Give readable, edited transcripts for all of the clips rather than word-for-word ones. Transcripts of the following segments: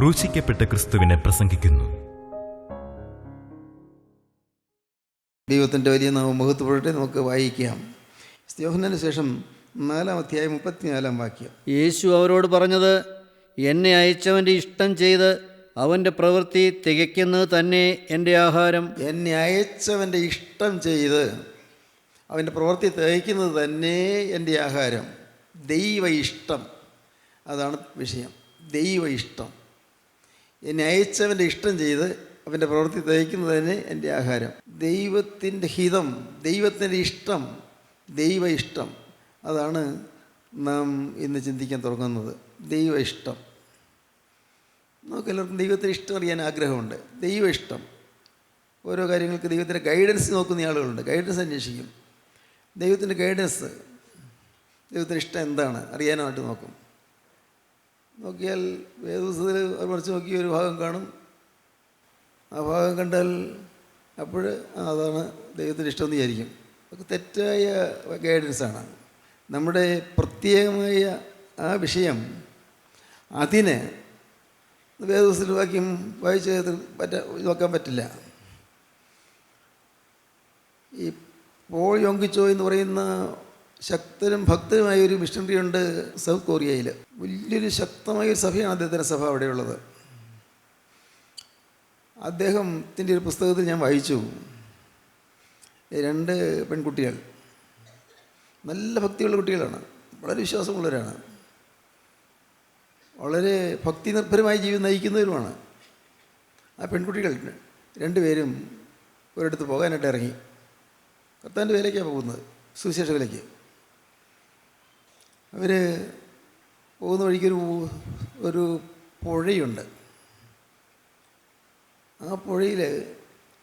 ക്രൂശിക്കപ്പെട്ട ക്രിസ്തുവിനെ പ്രസംഗിക്കുന്നു. ദൈവത്തിൻ്റെ വലിയ നാമം മഹത്വപ്പെടട്ടെ. നമുക്ക് വായിക്കാം. യോഹന്നാന് ശേഷം 4-ാം അധ്യായം 34-ാം വാക്യം. യേശു അവരോട് പറഞ്ഞത്, എന്നെ അയച്ചവൻ്റെ ഇഷ്ടം ചെയ്ത് അവൻ്റെ പ്രവൃത്തി തികയ്ക്കുന്നത് തന്നെ എൻ്റെ ആഹാരം. എന്നെ അയച്ചവൻ്റെ ഇഷ്ടം ചെയ്ത് അവൻ്റെ പ്രവൃത്തി തികയ്ക്കുന്നത് തന്നെ എൻ്റെ ആഹാരം. ദൈവ ഇഷ്ടം, അതാണ് വിഷയം. ദൈവ ഇഷ്ടം. എന്നെ അയച്ചവൻ്റെ ഇഷ്ടം ചെയ്ത് അവൻ്റെ പ്രവൃത്തി തികയ്ക്കുന്നത് തന്നെ എൻ്റെ ആഹാരം. ദൈവത്തിൻ്റെ ഹിതം, ദൈവത്തിൻ്റെ ഇഷ്ടം, ദൈവ ഇഷ്ടം, അതാണ് നാം ഇന്ന് ചിന്തിക്കാൻ തുടങ്ങുന്നത്. ദൈവ ഇഷ്ടം. നമുക്ക് എല്ലാവർക്കും ദൈവത്തിൻ്റെ ഇഷ്ടം അറിയാൻ ആഗ്രഹമുണ്ട്. ദൈവ ഇഷ്ടം. ഓരോ കാര്യങ്ങൾക്ക് ദൈവത്തിൻ്റെ ഗൈഡൻസ് നോക്കുന്ന ആളുകളുണ്ട്. ഗൈഡൻസ് അന്വേഷിക്കും. ദൈവത്തിൻ്റെ ഗൈഡൻസ്, ദൈവത്തിൻ്റെ ഇഷ്ടം എന്താണ് അറിയാനായിട്ട് നോക്കും. നോക്കിയാൽ വേദപുസ്തകത്തിൽ മറിച്ച് നോക്കി ഒരു ഭാഗം കാണും. ആ ഭാഗം കണ്ടാൽ അപ്പോൾ അതാണ് ദൈവത്തിൻ്റെ ഇഷ്ടം എന്ന് വിചാരിക്കും. അതൊക്കെ തെറ്റായ ഗൈഡൻസാണ്. നമ്മുടെ പ്രത്യേകമായ ആ വിഷയം, അതിന് വേദപുസ്തകത്തിൽ വാക്യം വായിച്ച് നോക്കാൻ പറ്റില്ല. ഈ പോൾ യോങ്കിച്ചോ എന്ന് പറയുന്ന ശക്തനും ഭക്തനുമായ ഒരു മിഷണറി ഉണ്ട് സൗത്ത് കൊറിയയിൽ. വലിയൊരു ശക്തമായൊരു സഭയാണ് അദ്ദേഹത്തിൻ്റെ സഭ അവിടെയുള്ളത്. അദ്ദേഹത്തിൻ്റെ ഒരു പുസ്തകത്തിൽ ഞാൻ വായിച്ചു, 2 പെൺകുട്ടികൾ, നല്ല ഭക്തിയുള്ള കുട്ടികളാണ്, വളരെ വിശ്വാസമുള്ളവരാണ്, വളരെ ഭക്തി നിർഭരമായി ജീവിതം നയിക്കുന്നവരുമാണ്. ആ പെൺകുട്ടികൾ 2 പേരും ഒരിടത്ത് പോകാനായിട്ട് ഇറങ്ങി. കർത്താവിൻ്റെ വേലയ്ക്കാണ് പോകുന്നത്, സുവിശേഷ വേലയ്ക്ക്. അവർ പോകുന്ന വഴിക്കൊരു പുഴയുണ്ട്. ആ പുഴയിൽ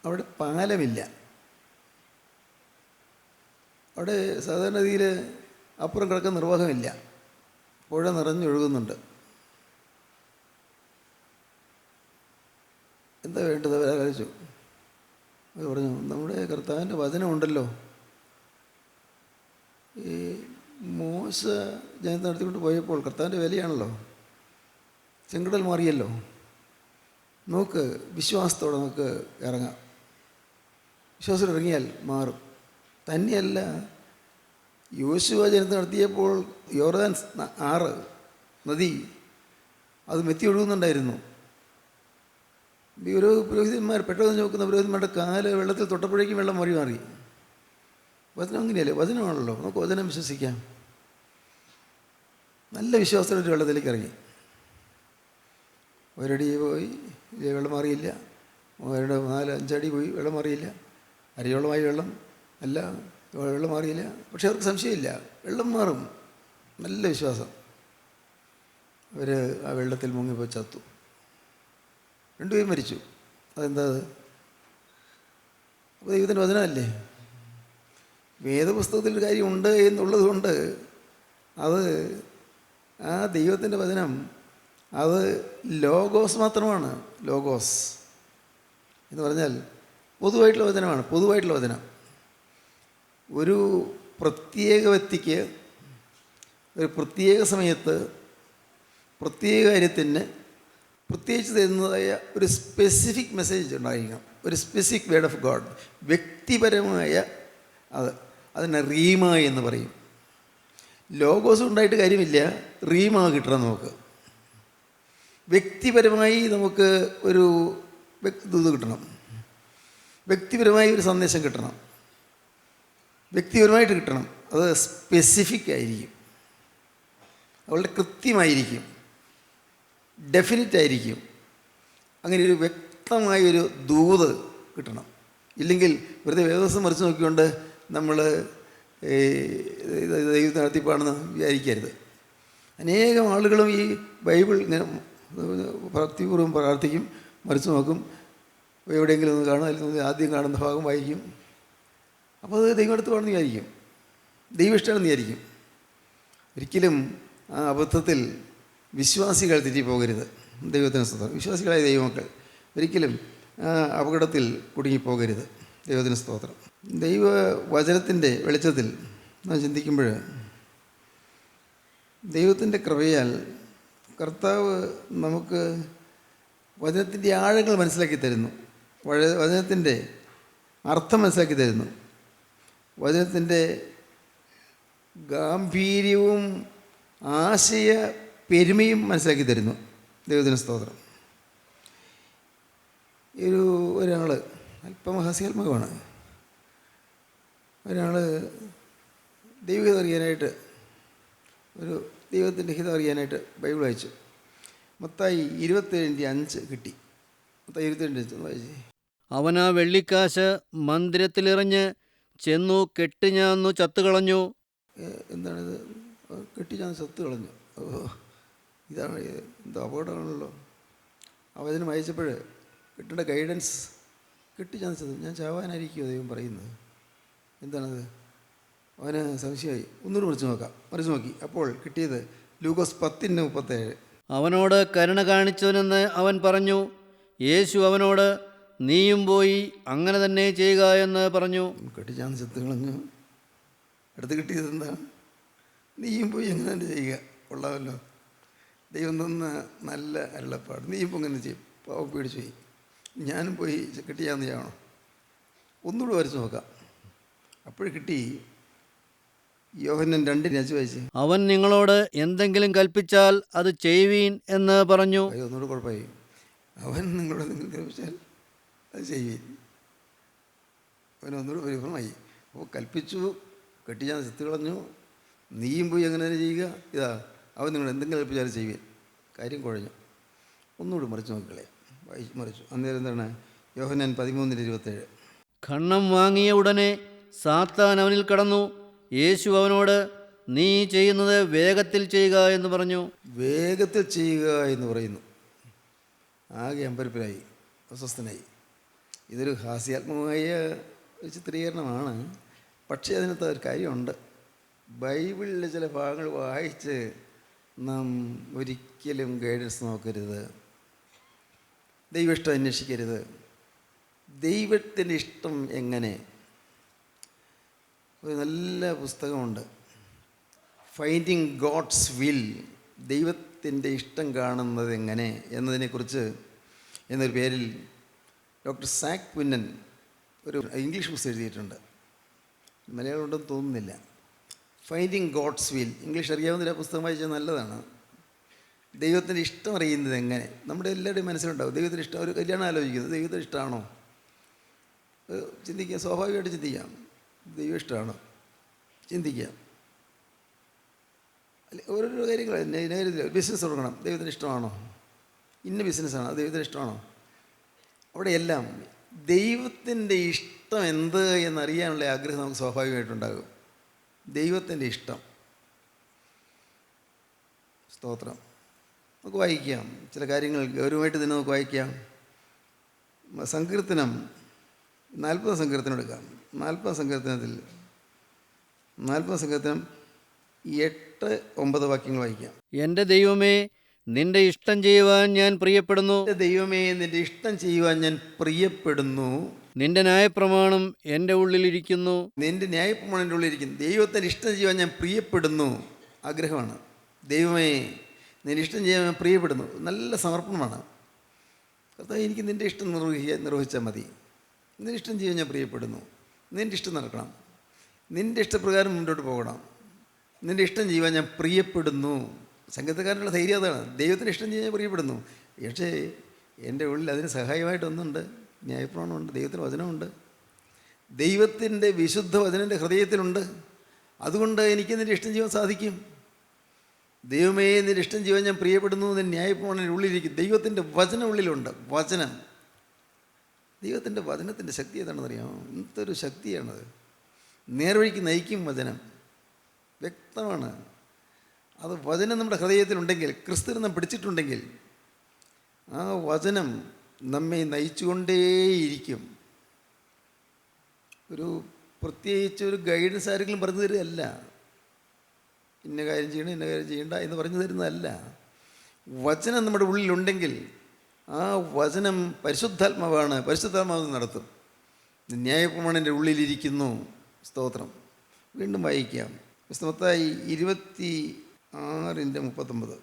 അവിടെ പാലമില്ല. അവിടെ സാധാരണ രീതിയിൽ അപ്പുറം കിടക്കാൻ നിർവാഹമില്ല. പുഴ നിറഞ്ഞൊഴുകുന്നുണ്ട്. എന്താ വേണ്ടത് അവരാലോചിച്ചു. അവർ പറഞ്ഞു, നമ്മുടെ കർത്താവിൻ്റെ വചനമുണ്ടല്ലോ, ഈ മോശ ജനത്തെ നടത്തിക്കൊണ്ട് പോയപ്പോൾ കർത്താവിൻ്റെ വിലയാണല്ലോ, ചെങ്കടൽ മാറിയല്ലോ, നമുക്ക് വിശ്വാസത്തോടെ നമുക്ക് ഇറങ്ങാം. വിശ്വാസം ഇറങ്ങിയാൽ മാറും. തന്നെയല്ല, യോശുവ ജനത്തെ നടത്തിയപ്പോൾ യോർദാൻ 6 നദി അത് മെത്തി ഒഴുകുന്നുണ്ടായിരുന്നു. ഓരോ പുരോഹിതന്മാർ, പെട്ടെന്ന് നോക്കുന്ന പുരോഹിതന്മാരുടെ കാല് വെള്ളത്തിൽ തൊട്ടപ്പോഴേക്കും വെള്ളം മാറി. വചനം അങ്ങനെയല്ലേ, വചനമാണല്ലോ, നമുക്ക് വചനം വിശ്വസിക്കാം. നല്ല വിശ്വാസത്തോടെ വെള്ളത്തിലേക്ക് ഇറങ്ങി. ഒരടി പോയി, വെള്ളം മാറിയില്ല. 4-5 അടി പോയി, വെള്ളം മാറിയില്ല. അരയോളമായി വെള്ളം അല്ല, വെള്ളം മാറിയില്ല. പക്ഷെ അവർക്ക് സംശയമില്ല, വെള്ളം മാറും. നല്ല വിശ്വാസം. അവർ ആ വെള്ളത്തിൽ മുങ്ങിപ്പോയി ചത്തു. 2 പേരും മരിച്ചു. അതെന്താ? അപ്പോൾ ദൈവത്തിൻ്റെ വചനമല്ലേ. വേദപുസ്തകത്തിൽ കാര്യമുണ്ട് എന്നുള്ളത് കൊണ്ട് അത്, ആ ദൈവത്തിൻ്റെ വചനം അത് ലോഗോസ് മാത്രമാണ്. ലോഗോസ് എന്ന് പറഞ്ഞാൽ പൊതുവായിട്ടുള്ള വചനമാണ്. പൊതുവായിട്ടുള്ള വചനം ഒരു പ്രത്യേക വ്യക്തിക്ക് ഒരു പ്രത്യേക സമയത്ത് പ്രത്യേക കാര്യത്തിന് പ്രത്യേകിച്ച് തരുന്നതായ ഒരു സ്പെസിഫിക് മെസ്സേജ് ഉണ്ടായിരിക്കണം. ഒരു സ്പെസിഫിക് വേർഡ് ഓഫ് ഗോഡ്, വ്യക്തിപരമായ അതിനെ റീമ എന്ന് പറയും. ലോഗോസ് ഉണ്ടായിട്ട് കാര്യമില്ല, റീമ കിട്ടണം. നമുക്ക് വ്യക്തിപരമായി നമുക്ക് ഒരു ഇത് കിട്ടണം, വ്യക്തിപരമായി ഒരു സന്ദേശം കിട്ടണം, വ്യക്തിപരമായിട്ട് കിട്ടണം. അത് സ്പെസിഫിക് ആയിരിക്കും, വളരെ കൃത്യമായിരിക്കും, ഡെഫിനിറ്റ് ആയിരിക്കും. അങ്ങനെ ഒരു വ്യക്തമായൊരു ദൂത് കിട്ടണം. ഇല്ലെങ്കിൽ വെറുതെ വേദവസ്തം മറിച്ച് നോക്കിക്കൊണ്ട് നമ്മൾ ദൈവത്തെ നടത്തിപ്പാണെന്ന് വിചാരിക്കരുത്. അനേകം ആളുകളും ഈ ബൈബിൾ ഇങ്ങനെ ഭക്തിപൂർവ്വം പ്രാർത്ഥിക്കും, മറിച്ച് നോക്കും, എവിടെയെങ്കിലും ഒന്ന് കാണും, അല്ലെങ്കിൽ ആദ്യം കാണുന്ന ഭാഗം വായിക്കും. അപ്പോൾ അത് ദൈവം അടുത്ത് കാണുന്ന വിചാരിക്കും, ദൈവം ഇഷ്ടമാണെന്ന് വിചാരിക്കും. ഒരിക്കലും ആ അബദ്ധത്തിൽ വിശ്വാസികൾ തെറ്റിപ്പോകരുത്. ദൈവത്തിന് സ്തോത്രം. വിശ്വാസികളായ ദൈവമക്കൾ ഒരിക്കലും ആ അപകടത്തിൽ കുടുങ്ങിപ്പോകരുത്. ദൈവത്തിന് സ്തോത്രം. ദൈവവചനത്തിൻ്റെ വെളിച്ചത്തിൽ നാം ചിന്തിക്കുമ്പോൾ ദൈവത്തിൻ്റെ കൃപയാൽ കർത്താവ് നമുക്ക് വചനത്തിൻ്റെ ആഴങ്ങൾ മനസ്സിലാക്കി തരുന്നു. വചനത്തിൻ്റെ അർത്ഥം മനസ്സിലാക്കി തരുന്നു. വചനത്തിൻ്റെ ഗാംഭീര്യവും ആശയ പെരുമയും മനസ്സിലാക്കി തരുന്നു. ദൈവത്തിന് സ്തോത്രം. ഒരാൾ അല്പം ഹാസ്യാത്മകമാണ്. ഒരാൾ ദൈവഹിതം അറിയാനായിട്ട്, ഒരു ദൈവത്തിൻ്റെ ഹിതം അറിയാനായിട്ട് ബൈബിൾ വായിച്ചു. മത്തായി 27:5 കിട്ടി. മത്തായി 27:5 വായിച്ചേ. അവൻ ആ വെള്ളിക്കാശ് മന്ദിരത്തിലെറിഞ്ഞ് ചെന്നു കെട്ടിഞ്ഞാന്നു ചത്തുകളഞ്ഞു. എന്താണിത്? കെട്ടിച്ചാന്ന് ചത്ത് കളഞ്ഞു. ഇതാണ് എന്തോ അപകടമാണല്ലോ. അവതിന് വായിച്ചപ്പോൾ കിട്ടേണ്ട ഗൈഡൻസ് കെട്ടിച്ചാന്ന് ചത്തു. ഞാൻ ചാവാനായിരിക്കുമോ ദൈവം പറയുന്നത്? എന്താണത്? അവന് സംശയമായി. ഒന്നുകൂടി മറിച്ച് നോക്കി. അപ്പോൾ കിട്ടിയത് ലൂക്കോസ് 10:37. അവനോട് കരുണ കാണിച്ചവനെന്ന് അവൻ പറഞ്ഞു. യേശു അവനോട് നീയും പോയി അങ്ങനെ തന്നെ ചെയ്യുക എന്ന് പറഞ്ഞു. കെട്ടിച്ചാന്ന് ചത്ത് കളഞ്ഞു. അടുത്ത് കിട്ടിയത് എന്താ? നീയും പോയി എങ്ങനെ തന്നെ ചെയ്യുക. കൊള്ളാമല്ലോ, ദൈവം തന്ന നല്ല അരുളപ്പാട്. നീയും ഇപ്പോൾ എങ്ങനെ ചെയ്യും? പാവം പേടിച്ചു പോയി. ഞാനും പോയി കെട്ടിയാന്ന് ചെയ്യണോ? ഒന്നുകൂടി വരച്ച് നോക്കാം. അപ്പോൾ കിട്ടി യോഹന്നാൻ 2:5 വായിച്ച്. അവൻ നിങ്ങളോട് എന്തെങ്കിലും കൽപ്പിച്ചാൽ അത് ചെയ്യുവീൻ എന്ന് പറഞ്ഞു. ഒന്നുകൂടെ കുഴപ്പമായി. അവൻ നിങ്ങളോട് എന്തെങ്കിലും കൽപ്പിച്ചാൽ അത് ചെയ്യുവീൻ. അവൻ ഒന്നുകൂടെ പരിഭ്രമമായി. അപ്പോൾ കൽപ്പിച്ചു, കെട്ടിച്ചാൽ ചത്ത് കളഞ്ഞു, നീയും പോയി എങ്ങനെ ചെയ്യുക. ഇതാ അവൻ നിങ്ങൾ എന്തെങ്കിലും കൽപ്പിച്ചാൽ ചെയ്യുവീൻ. കാര്യം കുഴഞ്ഞു. ഒന്നുകൂടി മറിച്ച് നോക്കിക്കളെ. മറിച്ചു. അന്നേരം എന്താണ്? യോഹന്നാൻ 13:27. ഖണ്ഡം വാങ്ങിയ ഉടനെ സാത്താൻ അവനിൽ കടന്നു. യേശു അവനോട് നീ ചെയ്യുന്നത് വേഗത്തിൽ ചെയ്യുക എന്ന് പറഞ്ഞു. വേഗത്തിൽ ചെയ്യുക എന്ന് പറയുന്നു. ആകെ അമ്പരപ്പിലായി, അസ്വസ്ഥനായി. ഇതൊരു ഹാസ്യാത്മകമായ ഒരു ചിത്രീകരണമാണ്. പക്ഷേ അതിനകത്ത് ഒരു കാര്യമുണ്ട്. ബൈബിളിലെ ചില ഭാഗങ്ങൾ വായിച്ച് നാം ഒരിക്കലും ഗൈഡൻസ് നോക്കരുത്. ദൈവ ഇഷ്ടം അന്വേഷിക്കരുത്. ദൈവത്തിൻ്റെ ഇഷ്ടം എങ്ങനെ? ഒരു നല്ല പുസ്തകമുണ്ട്, ഫൈൻഡിങ് ഗോഡ്സ് വിൽ, ദൈവത്തിൻ്റെ ഇഷ്ടം കാണുന്നത് എങ്ങനെ എന്നതിനെക്കുറിച്ച് എന്നൊരു പേരിൽ ഡോക്ടർ സാക് പുന്നൻ ഒരു ഇംഗ്ലീഷ് പുസ്തകം എഴുതിയിട്ടുണ്ട്. മലയാളം ഉണ്ടെന്ന് തോന്നുന്നില്ല. Finding God's will. ഇംഗ്ലീഷ് അറിയാവുന്ന ഒരു പുസ്തകം വായിച്ചാൽ നല്ലതാണ്. ദൈവത്തിൻ്റെ ഇഷ്ടം അറിയുന്നത് എങ്ങനെ? നമ്മുടെ എല്ലാവരുടെയും മനസ്സിലുണ്ടാവും ദൈവത്തിൻ്റെ ഇഷ്ടം. ഒരു കല്യാണം ആലോചിക്കുന്നത് ദൈവത്തിൻ്റെ ഇഷ്ടമാണോ? ചിന്തിക്കാം, സ്വാഭാവികമായിട്ട് ചിന്തിക്കാം. ദൈവം ഇഷ്ടമാണോ? ചിന്തിക്കാം. അല്ലെ, ഓരോരോ കാര്യങ്ങൾ. ബിസിനസ് തുടങ്ങണം, ദൈവത്തിന് ഇഷ്ടമാണോ? ഇന്ന ബിസിനസ്സാണ്, അത് ദൈവത്തിന് ഇഷ്ടമാണോ? അവിടെയെല്ലാം ദൈവത്തിൻ്റെ ഇഷ്ടം എന്ത് എന്നറിയാനുള്ള ആഗ്രഹം നമുക്ക് സ്വാഭാവികമായിട്ടുണ്ടാകും. ദൈവത്തിൻ്റെ ഇഷ്ടം. സ്തോത്രം. നമുക്ക് വായിക്കാം ചില കാര്യങ്ങൾ ഗൗരവമായിട്ട് തന്നെ നമുക്ക് വായിക്കാം. സങ്കീർത്തനം 40 സങ്കീർത്തനം എടുക്കാം. 40 സങ്കീർത്തനത്തിൽ 8-9 വാക്യങ്ങൾ വായിക്കാം. എൻ്റെ ദൈവമേ നിന്റെ ഇഷ്ടം ചെയ്യുവാൻ ഞാൻ പ്രിയപ്പെടുന്നു. എൻ്റെ ദൈവമേ നിൻ്റെ ഇഷ്ടം ചെയ്യുവാൻ ഞാൻ പ്രിയപ്പെടുന്നു. നിന്റെ ന്യായപ്രമാണം എൻ്റെ ഉള്ളിലിരിക്കുന്നു. നിൻ്റെ ന്യായപ്രമാണം എൻ്റെ ഉള്ളിലിരിക്കുന്നു. ദൈവത്തിൻ്റെ ഇഷ്ടം ചെയ്യുവാൻ ഞാൻ പ്രിയപ്പെടുന്നു. ആഗ്രഹമാണ്. ദൈവമേ നിൻ്റെ ഇഷ്ടം ചെയ്യാൻ ഞാൻ പ്രിയപ്പെടുന്നു. നല്ല സമർപ്പണമാണ്. കർത്താവേ എനിക്ക് നിൻ്റെ ഇഷ്ടം നിർവഹിച്ചാൽ മതി. നിൻ്റെ ഇഷ്ടം ചെയ്യാൻ ഞാൻ പ്രിയപ്പെടുന്നു. നിൻ്റെ ഇഷ്ടം നടക്കണം. നിൻ്റെ ഇഷ്ടപ്രകാരം മുന്നോട്ട് പോകണം. നിൻ്റെ ഇഷ്ടം ചെയ്യുവാൻ ഞാൻ പ്രിയപ്പെടുന്നു. സംഗീതക്കാരനുള്ള ധൈര്യം അതാണ്. ദൈവത്തിന് ഇഷ്ടം ചെയ്യാൻ ഞാൻ പ്രിയപ്പെടുന്നു. പക്ഷേ എൻ്റെ ഉള്ളിൽ അതിന് സഹായമായിട്ടൊന്നുണ്ട്. ന്യായപ്രമാണമുണ്ട്, ദൈവത്തിൻ്റെ വചനമുണ്ട്, ദൈവത്തിൻ്റെ വിശുദ്ധ വചനം എൻ്റെ ഹൃദയത്തിലുണ്ട്. അതുകൊണ്ട് എനിക്ക് നിൻ്റെ ഇഷ്ടം ചെയ്യാൻ സാധിക്കും. ദൈവമേ നിൻ്റെ ഇഷ്ടം ചെയ്യാൻ ഞാൻ പ്രിയപ്പെടുന്നു. നിൻ്റെ ന്യായപ്രമാണം എൻ്റെ ഉള്ളിലിരിക്കും. ദൈവത്തിൻ്റെ വചനം ഉള്ളിലുണ്ട്. വചനം, ദൈവത്തിൻ്റെ വചനത്തിൻ്റെ ശക്തി ഏതാണെന്നറിയാമോ? എന്തൊരു ശക്തിയാണത്. നേർവഴിക്ക് നയിക്കും വചനം. വ്യക്തമാണ്. അത് വചനം നമ്മുടെ ഹൃദയത്തിലുണ്ടെങ്കിൽ, ക്രിസ്തുവിനെ നാം പിടിച്ചിട്ടുണ്ടെങ്കിൽ, ആ വചനം നമ്മെ നയിച്ചുകൊണ്ടേയിരിക്കും. പ്രത്യേകിച്ച് ഒരു ഗൈഡൻസ് ആരെങ്കിലും പറഞ്ഞു തരുന്നതല്ല. ഇന്ന കാര്യം ചെയ്യണം, ഇന്ന കാര്യം ചെയ്യണ്ട എന്ന് പറഞ്ഞു തരുന്നതല്ല. വചനം നമ്മുടെ ഉള്ളിലുണ്ടെങ്കിൽ ആ വചനം പരിശുദ്ധാത്മാവാണ്. പരിശുദ്ധാത്മാവ് നടത്തും. ന്യായപ്രമാണം എൻ്റെ ഉള്ളിലിരിക്കുന്നു. സ്തോത്രം. വീണ്ടും വായിക്കാം. മത്തായി 26:39,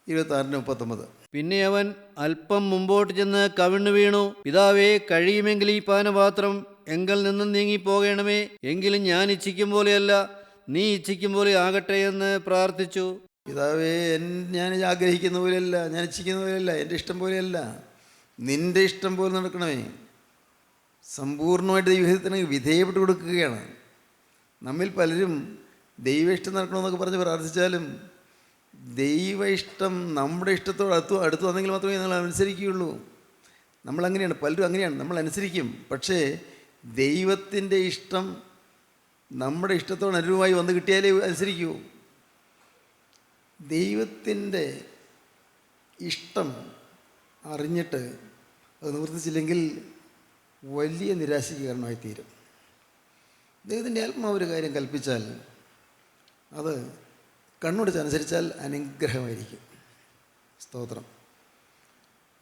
26:39. പിന്നെ അവൻ അല്പം മുമ്പോട്ട് ചെന്ന് കവിണ്ണു വീണു. പിതാവേ, കഴിയുമെങ്കിൽ ഈ പാനപാത്രം എങ്കിൽ നിന്നും നീങ്ങിപ്പോകണമേ. എങ്കിലും ഞാൻ ഇച്ഛിക്കും പോലെയല്ല, നീ ഇച്ഛിക്കും പോലെ ആകട്ടെ എന്ന് പ്രാർത്ഥിച്ചു. പിതാവേ, ഞാൻ ആഗ്രഹിക്കുന്ന പോലെയല്ല, ഞാൻ ഇച്ഛിക്കുന്ന പോലെയല്ല, എൻ്റെ ഇഷ്ടം പോലെയല്ല, നിൻ്റെ ഇഷ്ടം പോലെ നടക്കണമേ. സമ്പൂർണ്ണമായിട്ട് ദൈവത്തിന് വിധേയപ്പെട്ട് കൊടുക്കുകയാണ്. നമ്മിൽ പലരും ദൈവ ഇഷ്ടം നടക്കണമെന്നൊക്കെ പറഞ്ഞ് പ്രാർത്ഥിച്ചാലും ദൈവ ഇഷ്ടം നമ്മുടെ ഇഷ്ടത്തോട് അടുത്ത് വന്നെങ്കിൽ മാത്രമേ നമ്മൾ അനുസരിക്കുകയുള്ളൂ. നമ്മളങ്ങനെയാണ്, പലരും അങ്ങനെയാണ്, നമ്മൾ അനുസരിക്കും. പക്ഷേ ദൈവത്തിൻ്റെ ഇഷ്ടം നമ്മുടെ ഇഷ്ടത്തോട് അനുരൂപമായി വന്ന് കിട്ടിയാലേ അനുസരിക്കൂ. ദൈവത്തിൻ്റെ ഇഷ്ടം അറിഞ്ഞിട്ട് അത് നിവർത്തിച്ചില്ലെങ്കിൽ വലിയ നിരാശയ്ക്ക് കാരണമായി തീരും. ദൈവത്തിൻ്റെ ആത്മാവ് ഒരു കാര്യം കൽപ്പിച്ചാൽ അത് കണ്ണുടച്ചനുസരിച്ചാൽ അനുഗ്രഹമായിരിക്കും. സ്തോത്രം.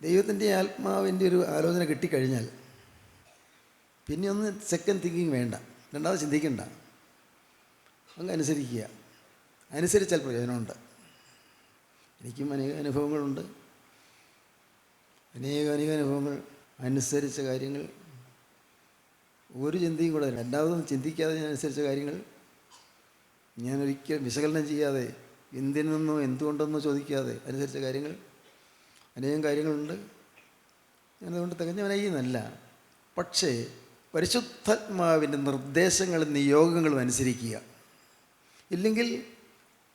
ദൈവത്തിൻ്റെ ആത്മാവിൻ്റെ ഒരു ആലോചന കിട്ടിക്കഴിഞ്ഞാൽ പിന്നെ ഒന്ന് സെക്കൻഡ് തിങ്കിങ് വേണ്ട, രണ്ടാമത് ചിന്തിക്കണ്ട, അങ്ങ് അനുസരിക്കുക. അനുസരിച്ചാൽ പ്രയോജനമുണ്ട്. എനിക്കും അനേക അനുഭവങ്ങളുണ്ട്. അനേക അനുഭവങ്ങൾ അനുസരിച്ച കാര്യങ്ങൾ ഒരു ചിന്തയും കൂടെ രണ്ടാമതൊന്നും ചിന്തിക്കാതെ ഞാൻ അനുസരിച്ച കാര്യങ്ങൾ ഞാനൊരിക്കലും വിശകലനം ചെയ്യാതെ എന്തിനെന്നോ എന്തുകൊണ്ടെന്നോ ചോദിക്കാതെ അനുസരിച്ച കാര്യങ്ങൾ അനേകം കാര്യങ്ങളുണ്ട്. ഞാനതുകൊണ്ട് തികഞ്ഞവനായി എന്നല്ല, പക്ഷേ പരിശുദ്ധാത്മാവിൻ്റെ നിർദ്ദേശങ്ങളും നിയോഗങ്ങളും അനുസരിക്കുക. ഇല്ലെങ്കിൽ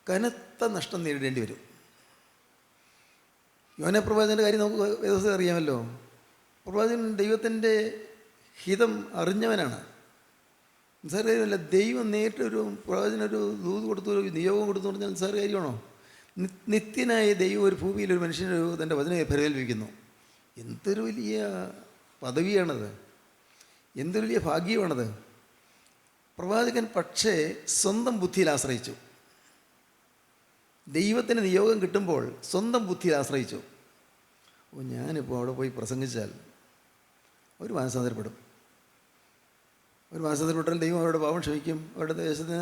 കനത്ത നഷ്ടം നേരിടേണ്ടി വരും. യോന പ്രവാചകൻ്റെ കാര്യം നമുക്ക് വേദപുസ്തകത്തിൽ അറിയാമല്ലോ. പ്രവാചകൻ ദൈവത്തിൻ്റെ ഹിതം അറിഞ്ഞവനാണ്. നിസ്സാര കാര്യമല്ല. ദൈവം നേരിട്ടൊരു പ്രവാചകനൊരു ദൂത് കൊടുത്തു, ഒരു നിയോഗം കൊടുത്തു പറഞ്ഞാൽ നിസ്സാര കാര്യമാണോ? നിത്യനായ ദൈവം ഒരു ഭൂമിയിൽ ഒരു മനുഷ്യന് തൻ്റെ വചനം പരിപാലിപ്പിക്കുന്നു. എന്തൊരു വലിയ പദവിയാണത്, എന്തൊരു വലിയ ഭാഗ്യമാണത്. പ്രവാചകൻ പക്ഷേ സ്വന്തം ബുദ്ധിയിൽ ആശ്രയിച്ചു. ദൈവത്തിന് നിയോഗം കിട്ടുമ്പോൾ സ്വന്തം ബുദ്ധിയിൽ ആശ്രയിച്ചു. ഞാനിപ്പോൾ അവിടെ പോയി പ്രസംഗിച്ചാൽ അവർ മാനസാന്തരപ്പെടും. ഒരു മാനസാന്തരപ്പെട്ടാൽ ദൈവം അവരുടെ പാപം ക്ഷമിക്കും, അവരുടെ ദേശത്തിന്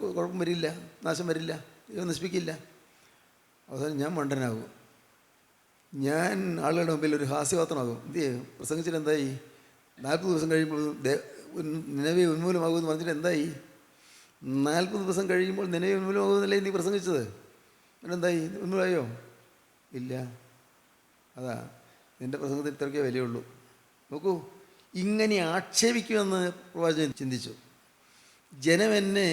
കുഴപ്പം വരില്ല, നാശം വരില്ല, ദൈവം നശിപ്പിക്കില്ല. അവസാനം ഞാൻ മണ്ടനാകും, ഞാൻ ആളുകളുടെ മുമ്പിൽ ഒരു ഹാസ്യപാത്രമാകും. എന്ത് ചെയ്യും? പ്രസംഗിച്ചിട്ട് എന്തായി? 40 ദിവസം കഴിയുമ്പോൾ നിലവെ ഉന്മൂലമാകുമെന്ന് പറഞ്ഞിട്ട് എന്തായി? 40 ദിവസം കഴിയുമ്പോൾ നിലവെ ഉന്മൂലമാകുമെന്നല്ലേ നീ പ്രസംഗിച്ചത്? എന്തായി? ഉന്മൂലമായോ? ഇല്ല. അതാ നിൻ്റെ പ്രസംഗത്തിന് ഇത്രയ്ക്കേ വിലയുള്ളൂ. നോക്കൂ, ഇങ്ങനെ ആക്ഷേപിക്കുമെന്ന് പ്രവാചകൻ ചിന്തിച്ചു. ജനം എന്നെ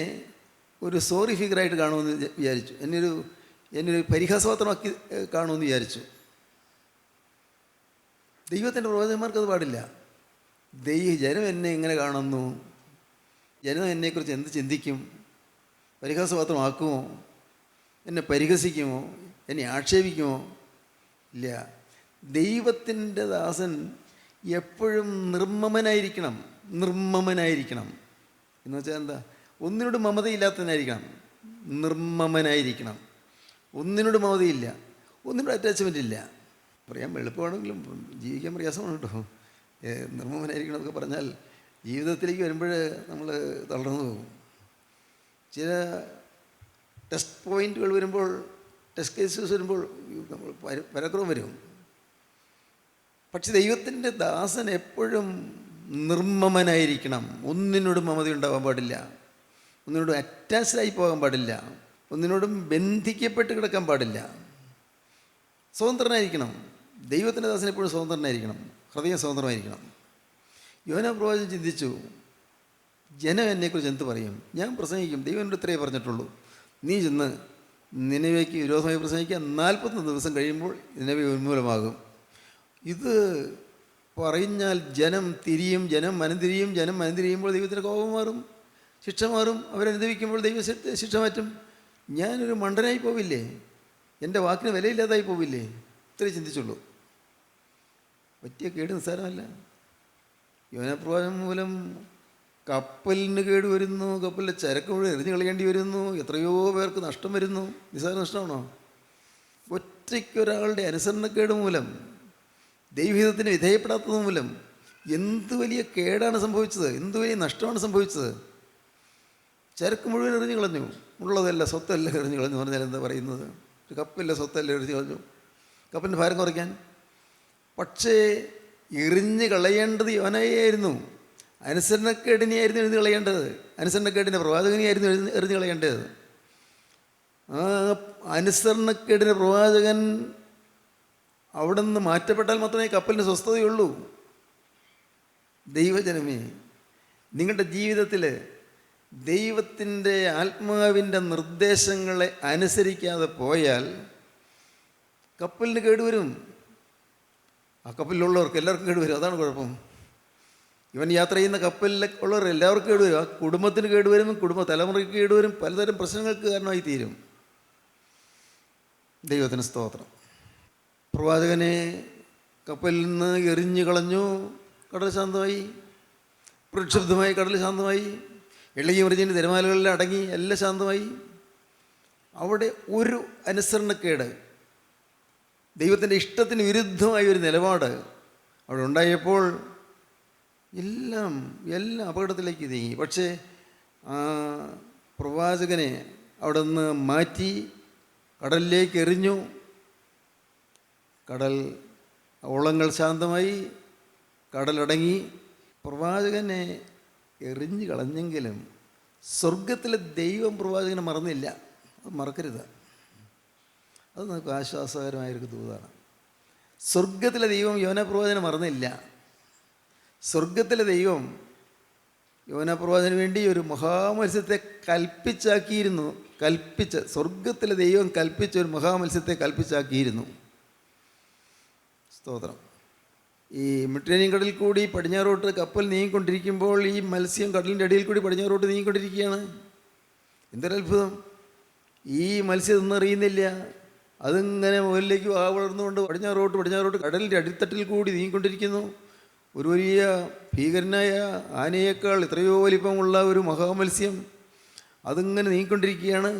ഒരു സോറി ഫിഗറായിട്ട് കാണുമെന്ന് വിചാരിച്ചു, എന്നൊരു പരിഹാസപാത്രമാക്കി കാണുമെന്ന് വിചാരിച്ചു. ദൈവത്തിൻ്റെ പ്രവാചകന്മാർക്കത് പാടില്ല. ജനം എന്നെ എങ്ങനെ കാണുന്നു, ജനം എന്നെക്കുറിച്ച് എന്ത് ചിന്തിക്കും? പരിഹാസപാത്രമാക്കുമോ? എന്നെ പരിഹസിക്കുമോ? എന്നെ ആക്ഷേപിക്കുമോ? ഇല്ല. ദൈവത്തിൻ്റെ ദാസൻ എപ്പോഴും നിർമ്മമനായിരിക്കണം. എന്ന് വെച്ചാൽ എന്താ? ഒന്നിനോട് മമതയില്ലാത്തവനായിരിക്കണം, നിർമ്മമനായിരിക്കണം. ഒന്നിനോട് മമതയില്ല, ഒന്നിനോട് അറ്റാച്ച്മെൻ്റ് ഇല്ല. പറയാൻ എളുപ്പമാണെങ്കിലും ജീവിക്കാൻ പ്രയാസമാണ് കേട്ടോ. നിർമ്മമനായിരിക്കണം എന്നൊക്കെ പറഞ്ഞാൽ ജീവിതത്തിലേക്ക് വരുമ്പോൾ നമ്മൾ തളർന്നു പോകും. ചില ടെസ്റ്റ് പോയിൻ്റുകൾ വരുമ്പോൾ, ടെസ്റ്റ് കേസസ് വരുമ്പോൾ നമ്മൾ പരാക്രമം വരും. പക്ഷെ ദൈവത്തിൻ്റെ ദാസൻ എപ്പോഴും നിർമ്മമനായിരിക്കണം. ഒന്നിനോടും മമത ഉണ്ടാകാൻ പാടില്ല, ഒന്നിനോടും അറ്റാച്ച്ഡായി പോകാൻ പാടില്ല, ഒന്നിനോടും ബന്ധിക്കപ്പെട്ട് കിടക്കാൻ പാടില്ല. സ്വതന്ത്രനായിരിക്കണം. ദൈവത്തിൻ്റെ ദാസൻ എപ്പോഴും സ്വതന്ത്രനായിരിക്കണം, ഹൃദയം സ്വതന്ത്രമായിരിക്കണം. യോന പ്രവാചകൻ ചിന്തിച്ചു, ജനം എന്നെക്കുറിച്ച് എന്ത് പറയും? ഞാൻ പ്രസംഗിക്കും, ദൈവം എന്നോട് ഇത്രയേ പറഞ്ഞിട്ടുള്ളൂ, നീ ചെന്ന് നിനവേക്ക് വിരോധമായി പ്രസംഗിക്കുക, 41 ദിവസം കഴിയുമ്പോൾ നിനവേ ഉന്മൂലമാകും. ഇത് പറഞ്ഞാൽ ജനം തിരിയും, ജനം മനംതിരിയും. ജനം മനംതിരിയുമ്പോൾ ദൈവത്തിൻ്റെ കോപം മാറും, ശിക്ഷ മാറും. അവരനുഭവിക്കുമ്പോൾ ദൈവ ശിക്ഷ മാറ്റും. ഞാനൊരു മണ്ടനായി പോവില്ലേ? എൻ്റെ വാക്കിന് വിലയില്ലാതായി പോവില്ലേ? ഇത്രേ ചിന്തിച്ചുള്ളൂ. പറ്റിയ കേട് നിസ്സാരമല്ല. യോനപ്രവാചകൻ മൂലം കപ്പലിന് കേട് വരുന്നു, കപ്പലിലെ ചരക്ക് മുഴുവൻ എറിഞ്ഞു കളയേണ്ടി വരുന്നു, എത്രയോ പേർക്ക് നഷ്ടം വരുന്നു. നിസ്സാര നഷ്ടമാണോ? ഒറ്റയ്ക്കൊരാളുടെ അനുസരണക്കേട് മൂലം, ദൈവഹിതത്തിന് വിധേയപ്പെടാത്തത് മൂലം എന്ത് വലിയ കേടാണ് സംഭവിച്ചത്, എന്ത് വലിയ നഷ്ടമാണ് സംഭവിച്ചത്. ചരക്ക് മുഴുവൻ എറിഞ്ഞു കളഞ്ഞു, ഉള്ളതല്ല സ്വത്തല്ല എറിഞ്ഞു കളഞ്ഞു പറഞ്ഞാൽ എന്താ പറയുന്നത്? ഒരു കപ്പല്ല സ്വത്തല്ല എറിഞ്ഞു കളഞ്ഞു. കപ്പലിൻ്റെ ഭാരം കുറയ്ക്കാൻ. പക്ഷേ എറിഞ്ഞ് കളയേണ്ടത് യോനയായിരുന്നു. അനുസരണക്കേടിനെയായിരുന്നു എറിഞ്ഞ് കളയേണ്ടത്. അനുസരണക്കേടിൻ്റെ പ്രവാചകനെയായിരുന്നു എറിഞ്ഞ് കളയേണ്ടത്. ആ അനുസരണക്കേടിൻ്റെ പ്രവാചകൻ അവിടെ നിന്ന് മാറ്റപ്പെട്ടാൽ മാത്രമേ കപ്പലിന് സ്വസ്ഥതയുള്ളൂ. ദൈവജനമേ, നിങ്ങളുടെ ജീവിതത്തിൽ ദൈവത്തിൻ്റെ ആത്മാവിൻ്റെ നിർദ്ദേശങ്ങളെ അനുസരിക്കാതെ പോയാൽ കപ്പലിന് കേടുവരും. ആ കപ്പലിലുള്ളവർക്ക് എല്ലാവർക്കും കേടുവരും. അതാണ് കുഴപ്പം. ഇവൻ യാത്ര ചെയ്യുന്ന കപ്പലിൽ ഉള്ളവർ എല്ലാവർക്കും കേടുവരും. ആ കുടുംബത്തിന് കേടുവരും, കുടുംബ തലമുറയ്ക്ക് കേടുവരും, പലതരം പ്രശ്നങ്ങൾക്ക് കാരണമായി തീരും. ദൈവത്തിന് സ്തോത്രം. പ്രവാചകനെ കപ്പലിൽ നിന്ന് എറിഞ്ഞു കളഞ്ഞു. കടൽ ശാന്തമായി, പ്രക്ഷുബ്ധമായി കടൽ ശാന്തമായി, ഇളകി മറിഞ്ഞിൻ്റെ തിരമാലകളിൽ അടങ്ങി, എല്ലാം ശാന്തമായി. അവിടെ ഒരു അനുസരണക്കേട്, ദൈവത്തിൻ്റെ ഇഷ്ടത്തിന് വിരുദ്ധമായ ഒരു നിലപാട് അവിടെ ഉണ്ടായപ്പോൾ എല്ലാം അപകടത്തിലേക്ക് നീങ്ങി. പക്ഷേ ആ പ്രവാചകനെ അവിടെ നിന്ന് മാറ്റി കടലിലേക്ക് എറിഞ്ഞു. കടൽ ഓളങ്ങൾ ശാന്തമായി, കടലടങ്ങി. പ്രവാചകനെ എറിഞ്ഞു കളഞ്ഞെങ്കിലും സ്വർഗത്തിലെ ദൈവം പ്രവാചകനെ മറന്നില്ല. അത് മറക്കരുത്. അത് നമുക്ക് ആശ്വാസകരമായൊരു ദൂതാണ്. സ്വർഗത്തിലെ ദൈവം യോനാ പ്രവാചകനെ മറന്നില്ല. സ്വർഗത്തിലെ ദൈവം യോനാ പ്രവാചകന് വേണ്ടി ഒരു മഹാമത്സ്യത്തെ കൽപ്പിച്ചാക്കിയിരുന്നു. സ്വർഗത്തിലെ ദൈവം കൽപ്പിച്ച ഒരു മഹാമത്സ്യത്തെ കൽപ്പിച്ചാക്കിയിരുന്നു. സ്തോത്രം. ഈ മെഡിറ്ററേനിയൻ കടലിൽ കൂടി പടിഞ്ഞാറോട്ട് കപ്പൽ നീങ്ങിക്കൊണ്ടിരിക്കുമ്പോൾ ഈ മത്സ്യം കടലിൻ്റെ അടിയിൽ കൂടി പടിഞ്ഞാറോട്ട് നീങ്ങിക്കൊണ്ടിരിക്കുകയാണ്. എന്തൊരത്ഭുതം! ഈ മത്സ്യം ഒന്നും അറിയുന്നില്ല. അതിങ്ങനെ മുകളിലേക്ക് വളർന്നുകൊണ്ട് പടിഞ്ഞാറോട്ട് കടലിൻ്റെ അടിത്തട്ടിൽ കൂടി നീങ്ങിക്കൊണ്ടിരിക്കുന്നു. ഒരു വലിയ ഭീകരനായ ആനയേക്കാൾ എത്രയോ വലിപ്പമുള്ള ഒരു മഹാമത്സ്യം അതിങ്ങനെ നീങ്ങിക്കൊണ്ടിരിക്കുകയാണ്.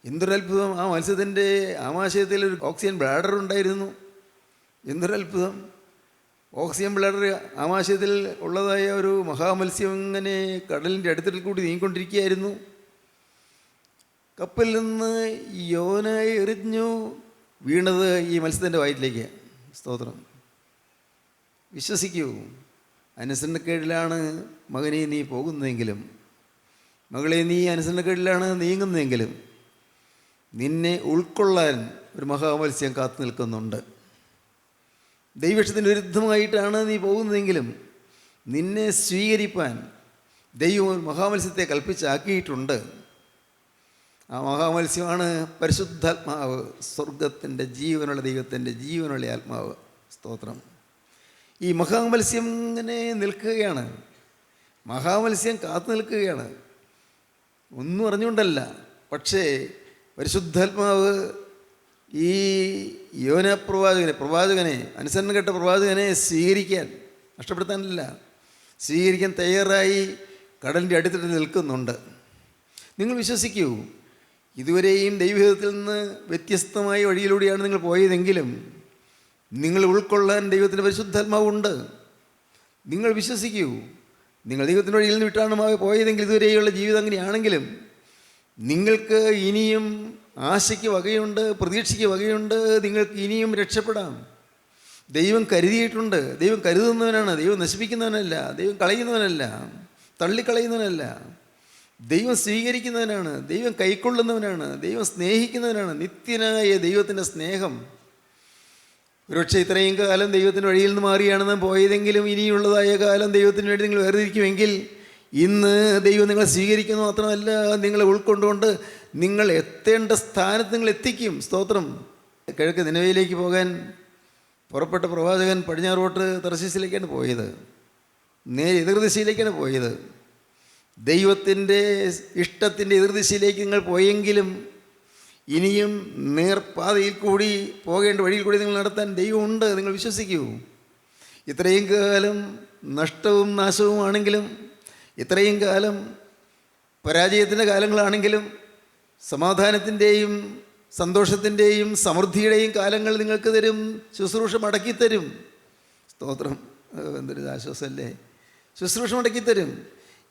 എന്തൊരത്ഭുതം! ആ മത്സ്യത്തിൻ്റെ ആമാശയത്തിൽ ഒരു ഓക്സിജൻ ബ്ലാഡർ ഉണ്ടായിരുന്നു. എന്തൊരത്ഭുതം! ഓക്സിജൻ ബ്ലാഡർ ആമാശയത്തിൽ ഉള്ളതായ ഒരു മഹാമത്സ്യം ഇങ്ങനെ കടലിൻ്റെ അടിത്തട്ടിൽ കൂടി നീങ്ങിക്കൊണ്ടിരിക്കുകയായിരുന്നു. കപ്പലിൽ നിന്ന് യോനായെ എറിഞ്ഞു വീണത് ഈ മത്സ്യത്തിൻ്റെ വയറ്റിലേക്ക്. സ്തോത്രം. വിശ്വസിക്കൂ, അനുസരണക്കേടിലാണ് മകനെ നീ പോകുന്നതെങ്കിലും, മകളെ നീ അനുസരണക്കേടിലാണ് നീങ്ങുന്നതെങ്കിലും, നിന്നെ ഉൾക്കൊള്ളാൻ ഒരു മഹാമത്സ്യം കാത്തു നിൽക്കുന്നുണ്ട്. ദൈവത്തിന് വിരുദ്ധമായിട്ടാണ് നീ പോകുന്നതെങ്കിലും നിന്നെ സ്വീകരിപ്പാൻ ദൈവം ഒരു മഹാമത്സ്യത്തെ കൽപ്പിച്ചാക്കിയിട്ടുണ്ട്. ആ മഹാമത്സ്യമാണ് പരിശുദ്ധാത്മാവ്, സ്വർഗത്തിൻ്റെ ജീവനുള്ള ദൈവത്തിൻ്റെ ജീവനുള്ള ആത്മാവ്. സ്തോത്രം. ഈ മഹാമത്സ്യം ഇങ്ങനെ നിൽക്കുകയാണ്. മഹാമത്സ്യം കാത്തു നിൽക്കുകയാണ്. ഒന്നും അറിഞ്ഞുകൊണ്ടല്ല. പക്ഷേ പരിശുദ്ധാത്മാവ് ഈ യോനാ പ്രവാചകനെ അനുസരണം കേട്ട പ്രവാചകനെ സ്വീകരിക്കാൻ, നഷ്ടപ്പെടുത്താനല്ല, സ്വീകരിക്കാൻ തയ്യാറായി കടലിൻ്റെ അടിത്തട്ടിൽ നിൽക്കുന്നുണ്ട്. നിങ്ങൾ വിശ്വസിക്കൂ, ഇതുവരെയും ദൈവഹിതത്തിൽ നിന്ന് വ്യത്യസ്തമായ വഴിയിലൂടെയാണ് നിങ്ങൾ പോയതെങ്കിലും നിങ്ങൾ ഉൾക്കൊള്ളാൻ ദൈവത്തിൻ്റെ പരിശുദ്ധാത്മാവുണ്ട്. നിങ്ങൾ വിശ്വസിക്കൂ. നിങ്ങൾ ദൈവത്തിൻ്റെ വഴിയിൽ നിന്ന് വിട്ടാണ് പോയതെങ്കിൽ ഇതുവരെയുള്ള ജീവിതം അങ്ങനെയാണെങ്കിലും നിങ്ങൾക്ക് ഇനിയും ആശയ്ക്ക് വകയുണ്ട്, പ്രതീക്ഷയ്ക്ക് വകയുണ്ട്. നിങ്ങൾക്ക് ഇനിയും രക്ഷപ്പെടാം. ദൈവം കരുതിയിട്ടുണ്ട്. ദൈവം കരുതുന്നവനാണ്. ദൈവം നശിപ്പിക്കുന്നവനല്ല. ദൈവം കളയുന്നവനല്ല, തള്ളിക്കളയുന്നവനല്ല. ദൈവം സ്വീകരിക്കുന്നവനാണ്. ദൈവം കൈക്കൊള്ളുന്നവനാണ്. ദൈവം സ്നേഹിക്കുന്നവനാണ്. നിത്യനായ ദൈവത്തിൻ്റെ സ്നേഹം. ഒരുപക്ഷെ ഇത്രയും കാലം ദൈവത്തിൻ്റെ വഴിയിൽ നിന്ന് മാറിയാണ് പോയതെങ്കിലും ഇനിയുള്ളതായ കാലം ദൈവത്തിന് വേണ്ടി നിങ്ങൾ വേർതിരിക്കുമെങ്കിൽ ഇന്ന് ദൈവം നിങ്ങളെ സ്വീകരിക്കുന്നു. മാത്രമല്ല, നിങ്ങളെ ഉൾക്കൊണ്ടുകൊണ്ട് നിങ്ങൾ എത്തേണ്ട സ്ഥാനത്ത് നിങ്ങൾ എത്തിക്കും. സ്തോത്രം. കിഴക്ക് നിനവയിലേക്ക് പോകാൻ പുറപ്പെട്ട പ്രവാചകൻ പടിഞ്ഞാറോട്ട് തർശീസിലേക്കാണ് പോയത്. നേരെ എതിർദിശയിലേക്കാണ് പോയത്. ദൈവത്തിൻ്റെ ഇഷ്ടത്തിൻ്റെ എതിർദിശയിലേക്ക് നിങ്ങൾ പോയെങ്കിലും ഇനിയും നേർപാതയിൽ കൂടി പോകേണ്ട വഴിയിൽ കൂടി നിങ്ങൾ നടത്താൻ ദൈവമുണ്ട്. നിങ്ങൾ വിശ്വസിക്കൂ. ഇത്രയും കാലം നഷ്ടവും നാശവുമാണെങ്കിലും, ഇത്രയും കാലം പരാജയത്തിൻ്റെ കാലങ്ങളാണെങ്കിലും, സമാധാനത്തിൻ്റെയും സന്തോഷത്തിൻ്റെയും സമൃദ്ധിയുടെയും കാലങ്ങൾ നിങ്ങൾക്ക് തരും. ശുശ്രൂഷ മടക്കിത്തരും. സ്തോത്രം. എന്തൊരു ആശ്വാസമല്ലേ! ശുശ്രൂഷ മടക്കിത്തരും.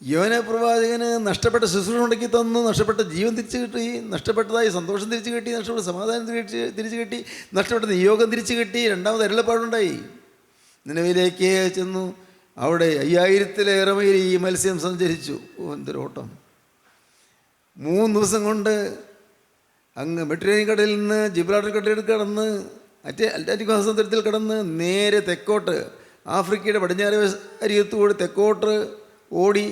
യോന പ്രവാചകന് നഷ്ടപ്പെട്ട ശുശ്രൂഷ ഉണ്ടാക്കി തന്നു, നഷ്ടപ്പെട്ട ജീവൻ തിരിച്ചു കിട്ടി, നഷ്ടപ്പെട്ടതായി സന്തോഷം തിരിച്ചു കിട്ടി, നഷ്ടപ്പെട്ട സമാധാനം തിരിച്ചു കിട്ടി, നഷ്ടപ്പെട്ട നിയോഗം തിരിച്ചു കിട്ടി. രണ്ടാമത് അരുളപ്പാടുണ്ടായി. നിലവിലേക്ക് ചെന്നു. അവിടെ 5000-ലേറെ മൈൽ ഈ മത്സ്യം സഞ്ചരിച്ചു. എന്തൊരോട്ടം! 3 ദിവസം കൊണ്ട് അങ്ങ് മെഡിറ്ററേനിയൻ കടലിൽ നിന്ന് ജിബ്രാൾട്ടർ കടലിൽ കടന്ന് അറ്റ്ലാന്റിക് മഹാസമുദ്രത്തിൽ കടന്ന് നേരെ തെക്കോട്ട് ആഫ്രിക്കയുടെ പടിഞ്ഞാറ് അരികത്തുകൂടി തെക്കോട്ട് ഓടി.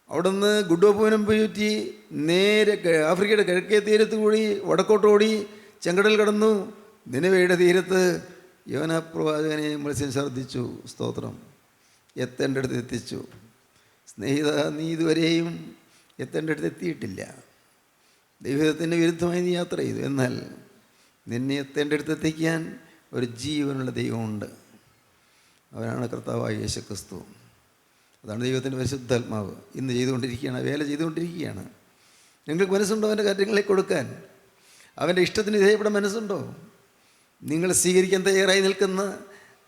അവിടുന്ന് ഗുഡ് ഓപ്പുവിനും ചുറ്റി നേരെ ആഫ്രിക്കയുടെ കിഴക്കേ തീരത്ത് കൂടി വടക്കോട്ട് ഓടി ചെങ്കടൽ കടന്നു. നിനവയുടെ തീരത്ത് യോന പ്രവാചകനെ മത്സ്യം ഛർദ്ദിച്ചു. സ്തോത്രം! എത്തേണ്ടടുത്ത് എത്തിച്ചു. സ്നേഹിത, നീ ഇതുവരെയും എത്തേണ്ടടുത്ത് എത്തിയിട്ടില്ല. ദൈവത്തിൻ്റെ വിരുദ്ധമായി നീ യാത്ര ചെയ്തു. എന്നാൽ നിന്നെ എത്തേണ്ടടുത്ത് എത്തിക്കാൻ ഒരു ജീവനുള്ള ദൈവമുണ്ട്. അവനാണ് കർത്താവായ യേശുക്രിസ്തു. അതാണ് ദൈവത്തിൻ്റെ പരിശുദ്ധാത്മാവ്. ഇന്ന് ചെയ്തുകൊണ്ടിരിക്കുകയാണ്, വേല ചെയ്തുകൊണ്ടിരിക്കുകയാണ്. നിങ്ങൾക്ക് മനസ്സുണ്ടോ അവൻ്റെ കാര്യങ്ങളെ കൊടുക്കാൻ? അവൻ്റെ ഇഷ്ടത്തിന് വിധേയപ്പെടാൻ മനസ്സുണ്ടോ? നിങ്ങൾ സ്വീകരിക്കാൻ തയ്യാറായി നിൽക്കുന്ന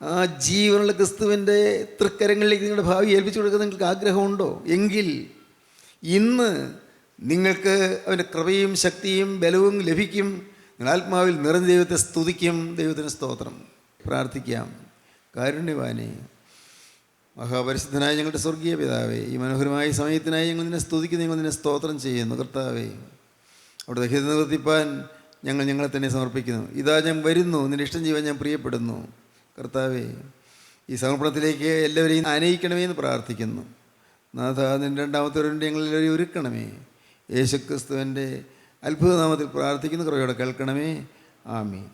ആ ജീവനുള്ള ക്രിസ്തുവിൻ്റെ തൃക്കരങ്ങളിലേക്ക് നിങ്ങളുടെ ഭാവി ഏൽപ്പിച്ചു കൊടുക്കാൻ നിങ്ങൾക്ക് ആഗ്രഹമുണ്ടോ? എങ്കിൽ ഇന്ന് നിങ്ങൾക്ക് അവൻ്റെ കൃപയും ശക്തിയും ബലവും ലഭിക്കും. നിങ്ങൾ ആത്മാവിൽ നിറഞ്ഞ ദൈവത്തെ സ്തുതിക്കും. ദൈവത്തിന് സ്തോത്രം. പ്രാർത്ഥിക്കാം. കാരുണ്യവാനേ, മഹാപരിശുദ്ധനായ ഞങ്ങളുടെ സ്വർഗീയ പിതാവേ, ഈ മനോഹരമായ സമയത്തിനായി ഞങ്ങൾ നിന്നെ സ്തുതിക്കുന്നു, ഞങ്ങൾ നിന്നെ സ്തോത്രം ചെയ്യുന്നു. കർത്താവേ, അവിടെ ഹിത നിവർത്തിപ്പാൻ ഞങ്ങളെ തന്നെ സമർപ്പിക്കുന്നു. ഇതാ ഞാൻ വരുന്നു, നിന്റെ ഇഷ്ടം ചെയ്യാൻ ഞാൻ പ്രിയപ്പെടുന്നു. കർത്താവേ, ഈ സമർപ്പണത്തിലേക്ക് എല്ലാവരെയും ആനയിക്കണമേ എന്ന് പ്രാർത്ഥിക്കുന്നു. നാഥ, നിൻ്റെ രണ്ടാമത്തെ ഒരു ഞങ്ങളെല്ലാവരെയും ഒരുക്കണമേ. യേശുക്രിസ്തുവിൻ്റെ അത്ഭുതനാമത്തിൽ പ്രാർത്ഥിക്കുന്നു. കൃപയോടെ കേൾക്കണമേ. ആമീൻ.